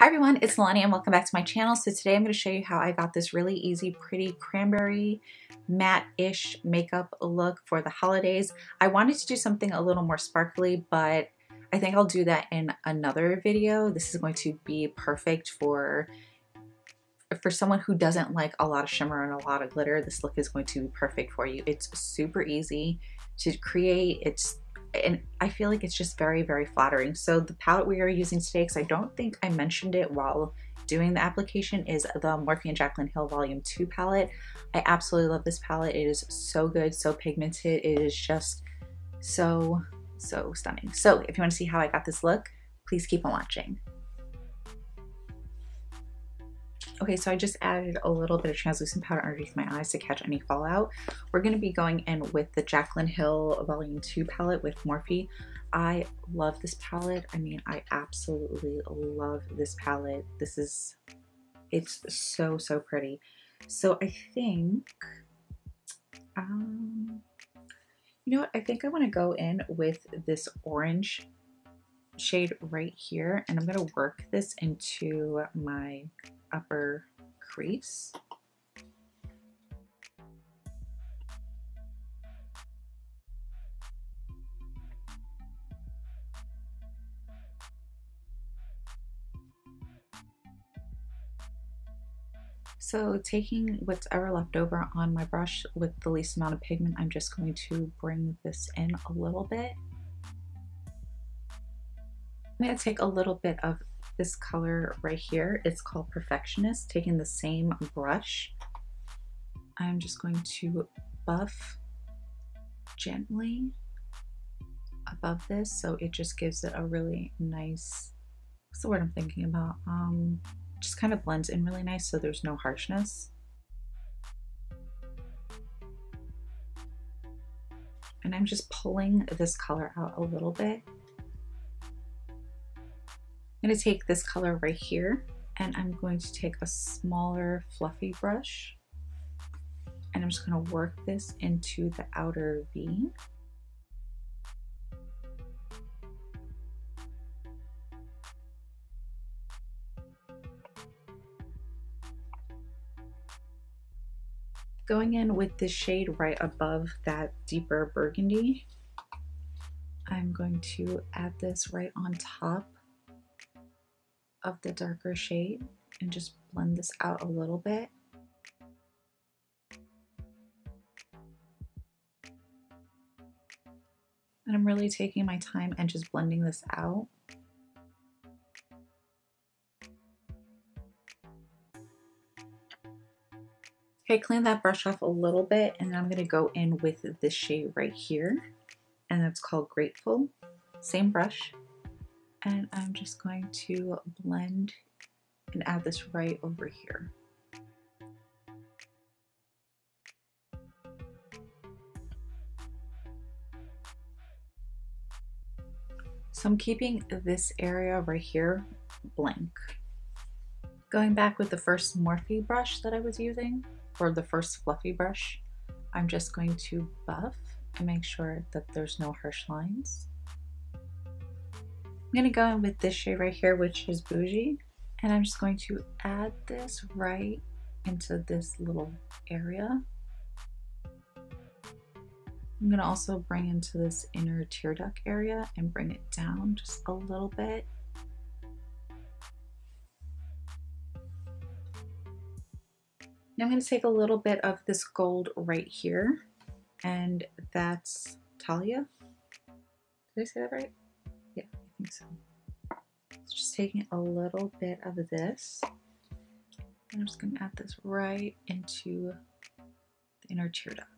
Hi everyone, it's Nalanie and welcome back to my channel. So today I'm going to show you how I got this really easy, pretty cranberry matte-ish makeup look for the holidays. I wanted to do something a little more sparkly, but I think I'll do that in another video. This is going to be perfect for someone who doesn't like a lot of shimmer and a lot of glitter. This look is going to be perfect for you. It's super easy to create. And I feel like it's just very, very flattering. So the palette we are using today, because I don't think I mentioned it while doing the application, is the Morphe and Jaclyn Hill Volume 2 palette. I absolutely love this palette. It is so good, so pigmented. It is just so stunning. So if you want to see how I got this look, please keep on watching. Okay, so I just added a little bit of translucent powder underneath my eyes to catch any fallout. We're going to be going in with the Jaclyn Hill Volume 2 palette with Morphe. I love this palette. I mean, I absolutely love this palette. It's so pretty. So I think, you know what? I think I want to go in with this orange shade right here, and I'm going to work this into my upper crease. So taking what's ever left over on my brush with the least amount of pigment, I'm just going to bring this in a little bit. I'm going to take a little bit of this color right here. It's called Perfectionist. Taking the same brush, I'm just going to buff gently above this, so it just gives it a really nice, what's the word I'm thinking about? Just kind of blends in really nice, so there's no harshness. And I'm just pulling this color out a little bit. I'm going to take this color right here, and I'm going to take a smaller fluffy brush, and I'm just going to work this into the outer V. Going in with this shade right above that deeper burgundy, I'm going to add this right on top of the darker shade and just blend this out a little bit. And I'm really taking my time and just blending this out. Okay, clean that brush off a little bit, and I'm gonna go in with this shade right here, and that's called Grateful. Same brush, and I'm just going to blend and add this right over here. So I'm keeping this area right here blank. Going back with the first Morphe brush that I was using, or the first fluffy brush, I'm just going to buff and make sure that there's no harsh lines. I'm going to go in with this shade right here, which is Bougie, and I'm just going to add this right into this little area. I'm going to also bring into this inner tear duct area and bring it down just a little bit. Now I'm going to take a little bit of this gold right here, and that's Talia. Did I say that right? Yeah, I think so. So just taking a little bit of this, and I'm just going to add this right into the inner tear duct.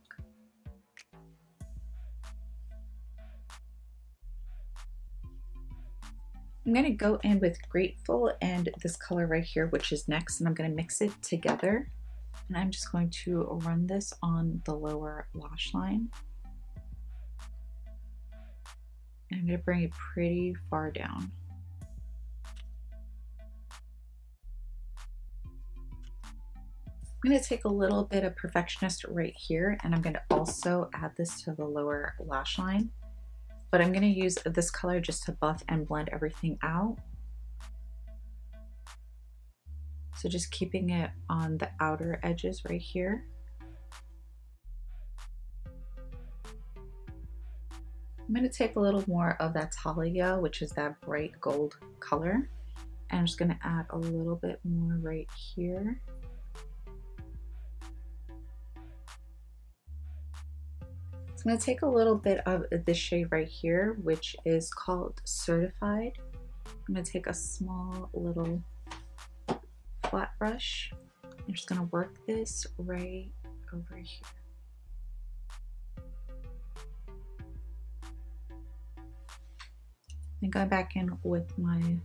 I'm going to go in with Grateful and this color right here, which is Next, and I'm going to mix it together. And I'm just going to run this on the lower lash line. And I'm going to bring it pretty far down. I'm going to take a little bit of Perfectionist right here, and I'm going to also add this to the lower lash line. But I'm going to use this color just to buff and blend everything out. So just keeping it on the outer edges right here. I'm going to take a little more of that Talia, which is that bright gold color, and I'm just going to add a little bit more right here. So I'm going to take a little bit of this shade right here, which is called Certified. I'm going to take a small little flat brush. I'm just going to work this right over here. Then going back in with my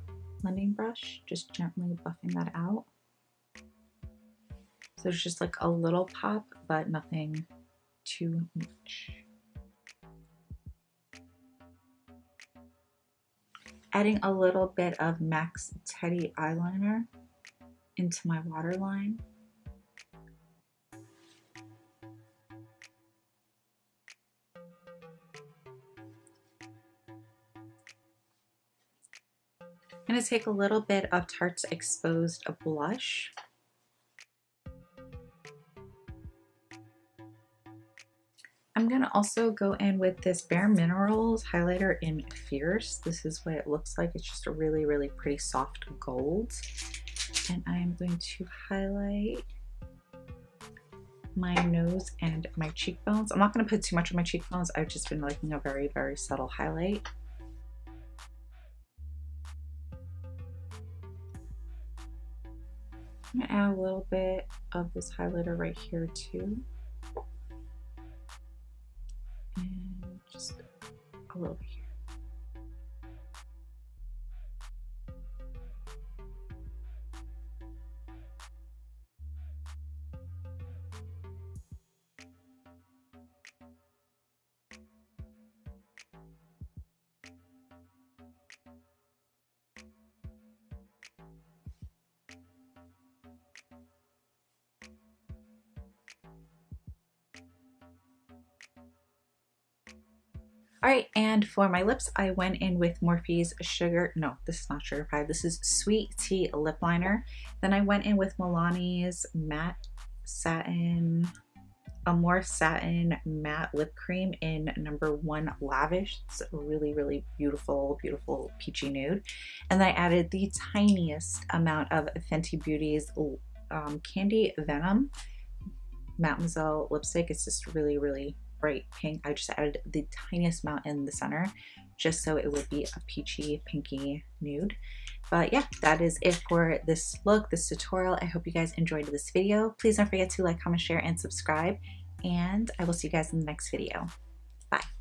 blending brush, just gently buffing that out. So there's just like a little pop, but nothing too much. Adding a little bit of MAC's Teddy eyeliner into my waterline. I'm going to take a little bit of Tarte's Exposed blush. I'm going to also go in with this BareMinerals highlighter in Fierce. This is what it looks like. It's just a really, really pretty soft gold. And I am going to highlight my nose and my cheekbones. I'm not going to put too much on my cheekbones. I've just been liking a very, very subtle highlight. I'm going to add a little bit of this highlighter right here too. And just a little bit here. All right, and for my lips, I went in with Morphe's this is not Sugar Pie, this is Sweet Tea Lip Liner. Then I went in with Milani's Matte Satin, Amore Satin Matte Lip Cream in number 1 Lavish. It's a really, really beautiful, beautiful peachy nude. And I added the tiniest amount of Fenty Beauty's Candy Venom Mademoiselle lipstick. It's just really, really bright pink. I just added the tiniest amount in the center just so it would be a peachy pinky nude. But yeah, that is it for this look, this tutorial. I hope you guys enjoyed this video. Please don't forget to like, comment, share, and subscribe, and I will see you guys in the next video. Bye.